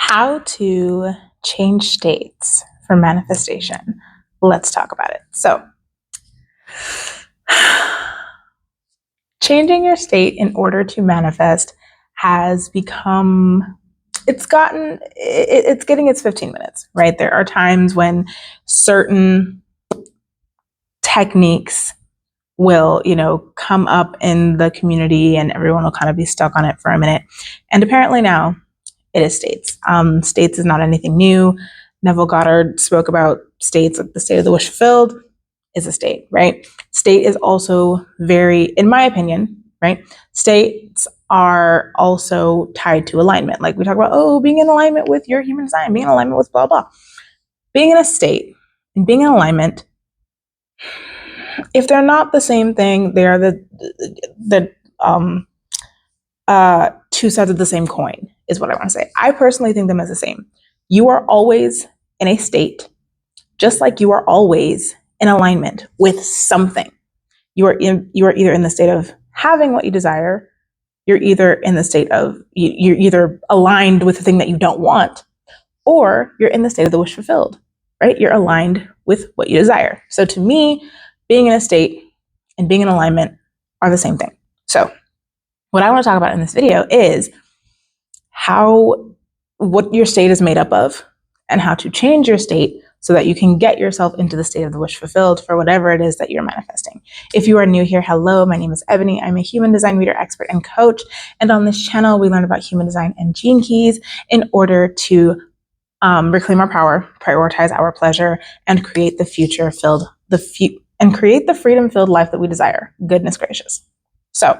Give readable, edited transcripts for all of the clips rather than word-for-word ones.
How to change states for manifestation. Let's talk about it. So, changing your state in order to manifest has become, it's getting its 15 minutes, right? There are times when certain techniques will, come up in the community and everyone will kind of be stuck on it for a minute. And apparently now it is states. States is not anything new. Neville Goddard spoke about states, like the state of the wish fulfilled is a state, right? State is also very, in my opinion, right? States are also tied to alignment. Like we talk about, being in alignment with your human design, being in alignment with blah, blah. Being in a state and being in alignment, if they're not the same thing, they are the two sides of the same coin, is what I want to say. I personally think them as the same. You are always in a state, just like you are always in alignment with something. You are either in the state of having what you desire, you're either in the state of, you're either aligned with the thing that you don't want, or you're in the state of the wish fulfilled, right? You're aligned with what you desire. So to me, being in a state and being in alignment are the same thing. So what I want to talk about in this video is what your state is made up of and how to change your state so that you can get yourself into the state of the wish fulfilled for whatever it is that you're manifesting. If you are new here, hello, my name is Ebony. I'm a human design reader, expert, and coach. And on this channel, we learn about human design and gene keys in order to reclaim our power, prioritize our pleasure, and create the create the freedom-filled life that we desire. Goodness gracious. So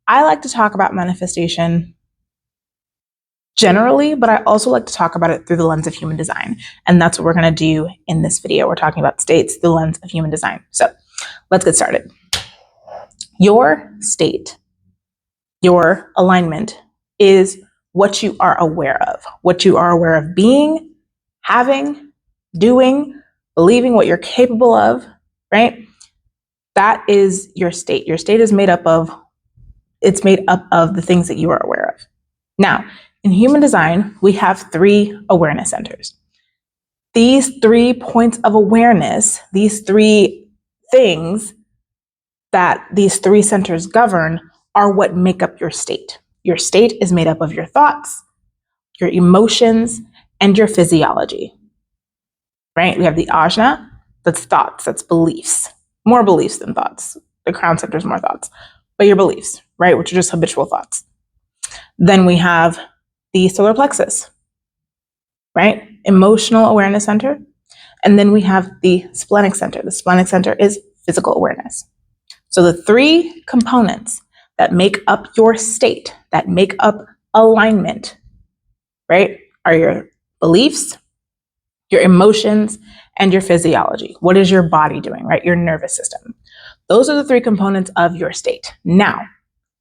I like to talk about manifestation generally, but I also like to talk about it through the lens of human design. And that's what we're going to do in this video. We're talking about states through the lens of human design. So let's get started. Your state, your alignment is what you are aware of, what you are aware of being, having, doing, believing, what you're capable of, right? That is your state. Your state is made up of the things that you are aware of. Now, in human design, we have 3 awareness centers. These 3 points of awareness, these 3 things that these 3 centers govern are what make up your state. Your state is made up of your thoughts, your emotions, and your physiology, right? We have the Ajna, that's thoughts, that's beliefs, more beliefs than thoughts. The crown center is more thoughts, but your beliefs, right, which are just habitual thoughts. Then we have the solar plexus, right? Emotional awareness center. And then we have the splenic center. The splenic center is physical awareness. So the 3 components that make up your state, that make up alignment, right, are your beliefs, your emotions, and your physiology. What is your body doing, right? Your nervous system. Those are the 3 components of your state. Now,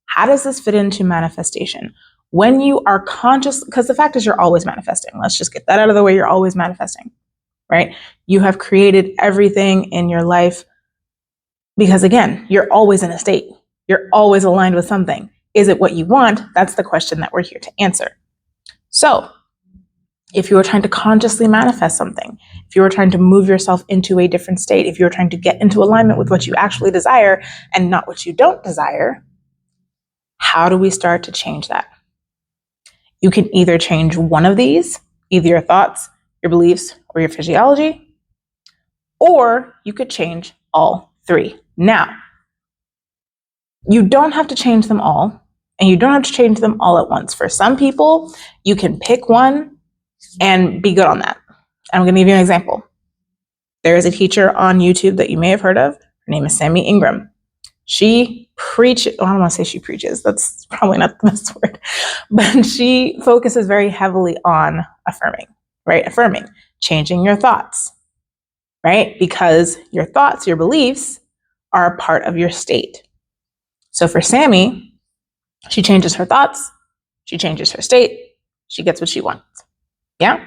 how does this fit into manifestation? When you are conscious, because the fact is you're always manifesting. Let's just get that out of the way. You're always manifesting, right? You have created everything in your life because, again, you're always in a state. You're always aligned with something. Is it what you want? That's the question that we're here to answer. So if you are trying to consciously manifest something, if you are trying to move yourself into a different state, if you're trying to get into alignment with what you actually desire and not what you don't desire, how do we start to change that? You can either change one of these, either your thoughts, your beliefs, or your physiology, or you could change all 3. Now, you don't have to change them all, and you don't have to change them all at once. For some people, you can pick one and be good on that. I'm going to give you an example. There is a teacher on YouTube that you may have heard of. Her name is Sammy Ingram. She preaches, I don't want to say she preaches, that's probably not the best word, but she focuses very heavily on affirming, right? Affirming, changing your thoughts, right? Because your thoughts, your beliefs are a part of your state. So for Sammy, she changes her thoughts, she changes her state, she gets what she wants. Yeah?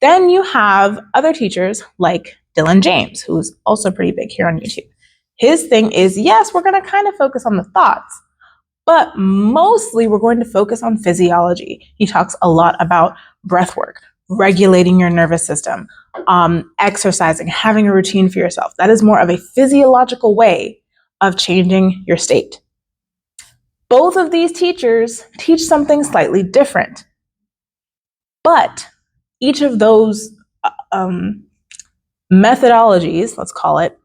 Then you have other teachers like Dylan James, who's also pretty big here on YouTube. His thing is, yes, we're going to kind of focus on the thoughts, But mostly we're going to focus on physiology. He talks a lot about breath work, regulating your nervous system, exercising, having a routine for yourself. That is more of a physiological way of changing your state. Both of these teachers teach something slightly different, but each of those methodologies, let's call it,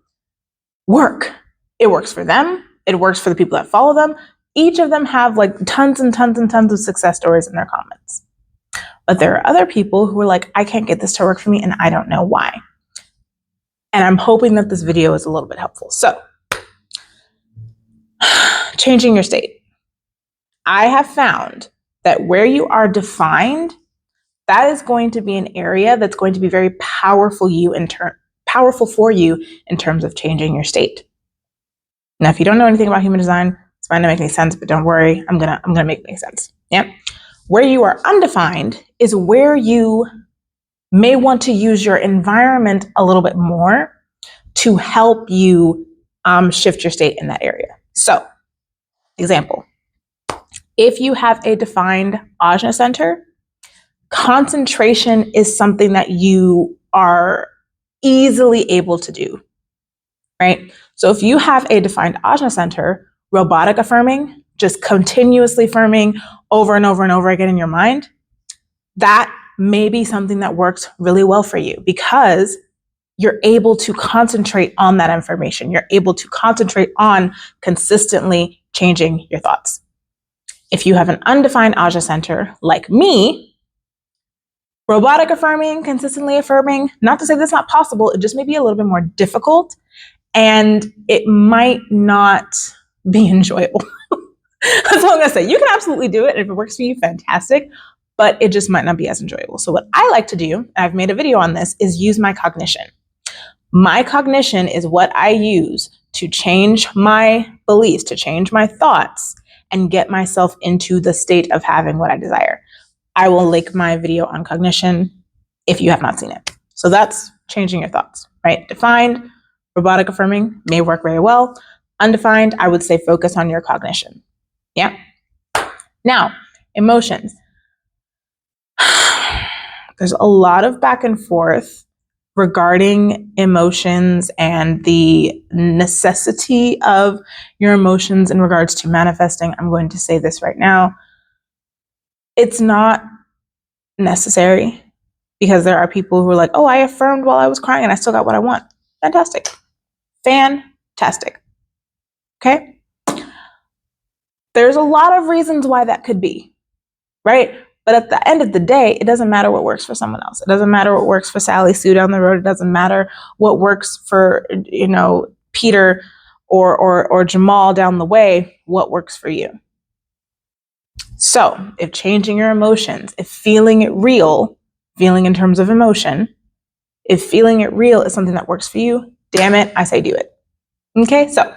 work. It works for them. It works for the people that follow them. Each of them have like tons and tons and tons of success stories in their comments. But there are other people who are like, I can't get this to work for me and I don't know why. And I'm hoping that this video is a little bit helpful. So, changing your state. I have found that where you are defined, that is going to be an area that's going to be very powerful for you in terms of changing your state. Now, if you don't know anything about human design, it's might not make any sense, but don't worry, I'm gonna make it make sense. Yeah. Where you are undefined is where you may want to use your environment a little bit more to help you shift your state in that area. So, example, if you have a defined Ajna center, concentration is something that you are easily able to do, right? So if you have a defined Ajna center, robotic affirming, just continuously affirming over and over and over again in your mind, that may be something that works really well for you because you're able to concentrate on that information. You're able to concentrate on consistently changing your thoughts. If you have an undefined Ajna center, like me, robotic affirming, consistently affirming, not to say that's not possible, it just may be a little bit more difficult and it might not be enjoyable. That's all I'm gonna say. You can absolutely do it. If it works for you, fantastic, but it just might not be as enjoyable. So what I like to do, and I've made a video on this, is use my cognition. My cognition is what I use to change my beliefs, to change my thoughts, and get myself into the state of having what I desire. I will link my video on cognition if you have not seen it. So that's changing your thoughts, right? Defined, robotic affirming may work very well. Undefined, I would say focus on your cognition. Yeah. Now, emotions. There's a lot of back and forth regarding emotions and the necessity of your emotions in regards to manifesting. I'm going to say this right now. It's not necessary because there are people who are like, oh, I affirmed while I was crying and I still got what I want. Fantastic. Fantastic. Okay? There's a lot of reasons why that could be, right? But at the end of the day, it doesn't matter what works for someone else. It doesn't matter what works for Sally Sue down the road. It doesn't matter what works for, Peter or Jamal down the way. What works for you? So if changing your emotions, if feeling it real, feeling in terms of emotion, if feeling it real is something that works for you, damn it, I say do it. Okay, so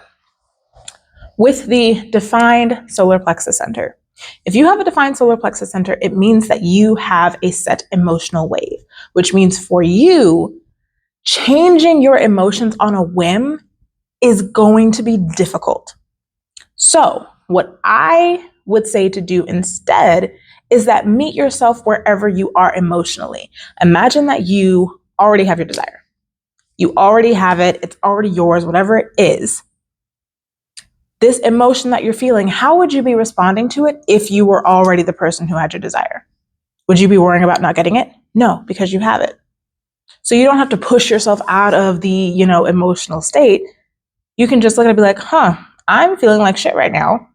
with the defined solar plexus center, if you have a defined solar plexus center, it means that you have a set emotional wave, which means for you, changing your emotions on a whim is going to be difficult. So what I would say to do instead is that meet yourself wherever you are emotionally. Imagine that you already have your desire. You already have it. It's already yours, whatever it is. This emotion that you're feeling, how would you be responding to it if you were already the person who had your desire? Would you be worrying about not getting it? No, because you have it. So you don't have to push yourself out of the, emotional state. You can just look at it and be like, I'm feeling like shit right now.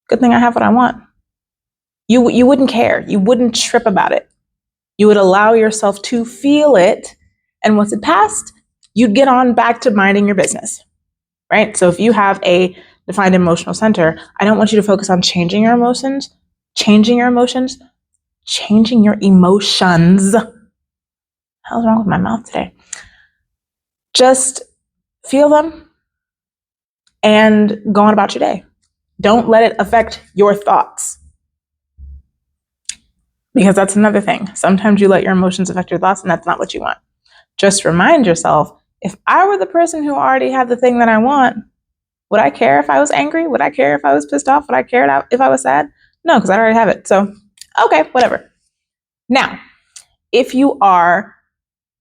Good thing I have what I want. You wouldn't care. You wouldn't trip about it. You would allow yourself to feel it. And once it passed, you'd get on back to minding your business. Right? So if you have a defined emotional center, I don't want you to focus on changing your emotions. Changing your emotions. Hell's wrong with my mouth today? Just feel them and go on about your day. Don't let it affect your thoughts. Because that's another thing. Sometimes you let your emotions affect your thoughts and that's not what you want. Just remind yourself, if I were the person who already had the thing that I want, Would I care if I was angry? Would I care if I was pissed off? Would I care if I was sad? No, because I already have it. So, okay, whatever. Now, if you are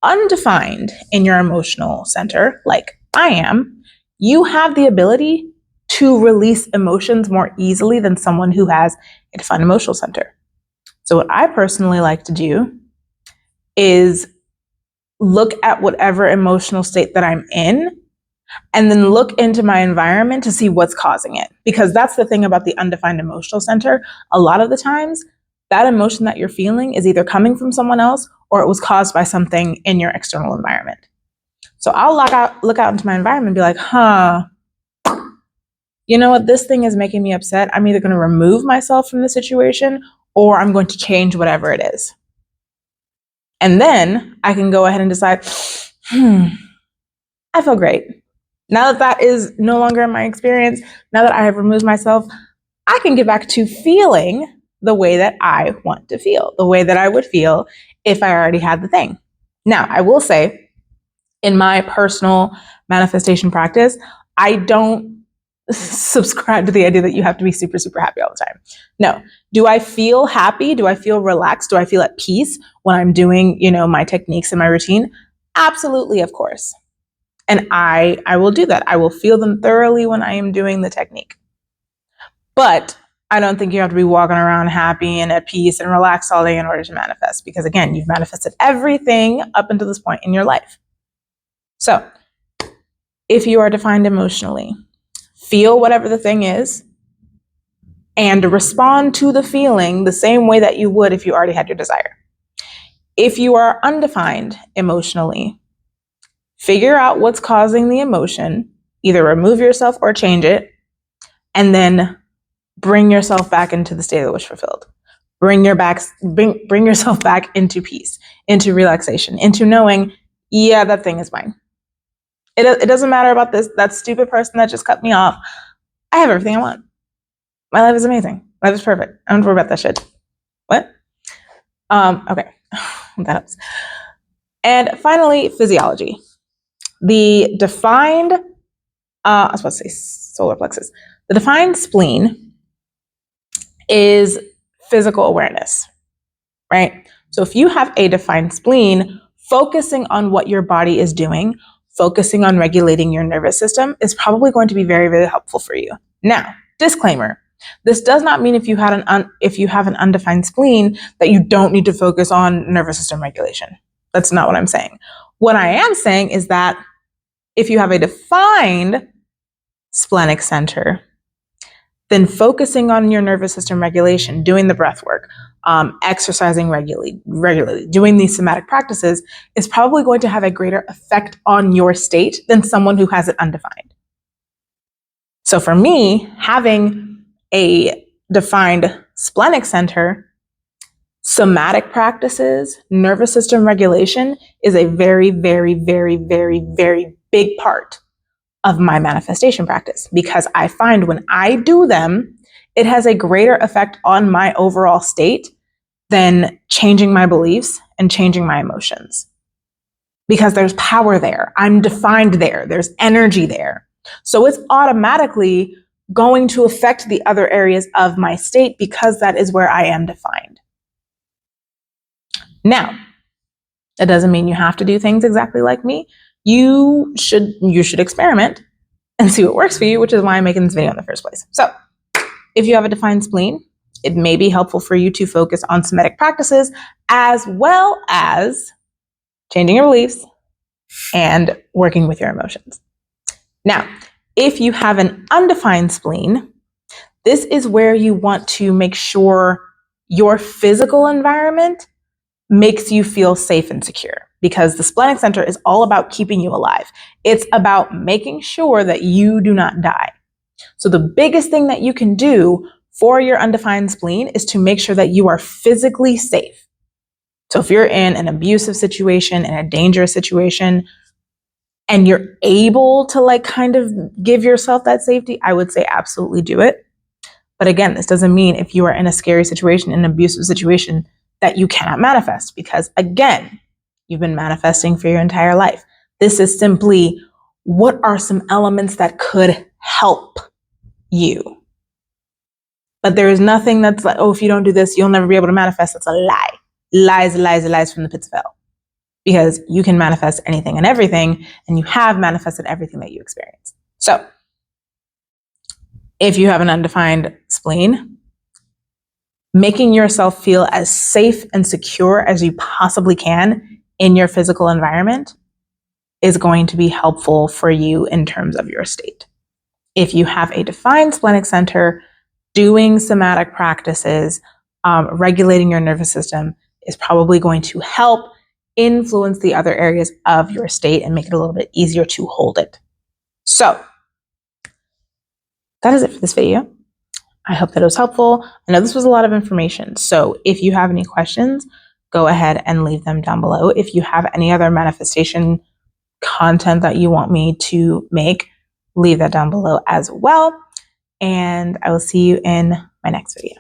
undefined in your emotional center, like I am, you have the ability to release emotions more easily than someone who has a defined emotional center. So what I personally like to do is look at whatever emotional state that I'm in and then look into my environment to see what's causing it. Because that's the thing about the undefined emotional center. A lot of the times, that emotion that you're feeling is either coming from someone else or it was caused by something in your external environment. So I'll look out into my environment and be like, you know what, this thing is making me upset. I'm either going to remove myself from the situation or I'm going to change whatever it is. And then I can go ahead and decide, I feel great. Now that that is no longer in my experience, now that I have removed myself, I can get back to feeling the way that I want to feel, the way that I would feel if I already had the thing. Now, I will say, in my personal manifestation practice, I don't subscribe to the idea that you have to be super, super happy all the time. No. Do I feel happy? Do I feel relaxed? Do I feel at peace when I'm doing, my techniques and my routine? Absolutely, of course. And I will do that. I will feel them thoroughly when I am doing the technique. But I don't think you have to be walking around happy and at peace and relaxed all day in order to manifest. Because again, you've manifested everything up until this point in your life. So if you are defined emotionally, feel whatever the thing is and respond to the feeling the same way that you would if you already had your desire. If you are undefined emotionally, figure out what's causing the emotion, either remove yourself or change it, and then bring yourself back into the state of the wish fulfilled. Bring yourself back into peace, into relaxation, into knowing, yeah, that thing is mine. It doesn't matter about that stupid person that just cut me off. I have everything I want. My life is amazing. Life is perfect. I don't worry about that shit. What? Okay. That helps. And finally, physiology. The defined, I was about to say solar plexus. The defined spleen is physical awareness, right? So if you have a defined spleen, focusing on what your body is doing, focusing on regulating your nervous system is probably going to be very, very helpful for you. Now, disclaimer, this does not mean if you have an undefined spleen that you don't need to focus on nervous system regulation. That's not what I'm saying. What I am saying is that if you have a defined splenic center, then focusing on your nervous system regulation, doing the breath work, exercising regularly, doing these somatic practices is probably going to have a greater effect on your state than someone who has it undefined. So for me, having a defined splenic center, somatic practices, nervous system regulation is a very, very, very, very, very big part of my manifestation practice, because I find when I do them, it has a greater effect on my overall state than changing my beliefs and changing my emotions. Because there's power there. I'm defined there. There's energy there. So it's automatically going to affect the other areas of my state because that is where I am defined. Now, that doesn't mean you have to do things exactly like me. You should experiment and see what works for you, which is why I'm making this video in the first place. So if you have a defined spleen, it may be helpful for you to focus on somatic practices as well as changing your beliefs and working with your emotions. Now, if you have an undefined spleen, this is where you want to make sure your physical environment makes you feel safe and secure, because the splenic center is all about keeping you alive. It's about making sure that you do not die. So the biggest thing that you can do for your undefined spleen is to make sure that you are physically safe. So if you're in an abusive situation, in a dangerous situation, and you're able to kind of give yourself that safety, I would say absolutely do it. But again, this doesn't mean if you are in a scary situation, in an abusive situation, that you cannot manifest, because again, you've been manifesting for your entire life. This is simply, what are some elements that could help you. But there is nothing that's like, oh, if you don't do this, you'll never be able to manifest. That's a lie. Lies from the pits of hell. Because you can manifest anything and everything, and you have manifested everything that you experience. So if you have an undefined spleen, making yourself feel as safe and secure as you possibly can in your physical environment is going to be helpful for you in terms of your state. If you have a defined splenic center, doing somatic practices, regulating your nervous system is probably going to help influence the other areas of your state and make it a little bit easier to hold it. So that is it for this video. I hope that it was helpful. I know this was a lot of information. So if you have any questions, go ahead and leave them down below. If you have any other manifestation content that you want me to make, leave that down below as well. And I will see you in my next video.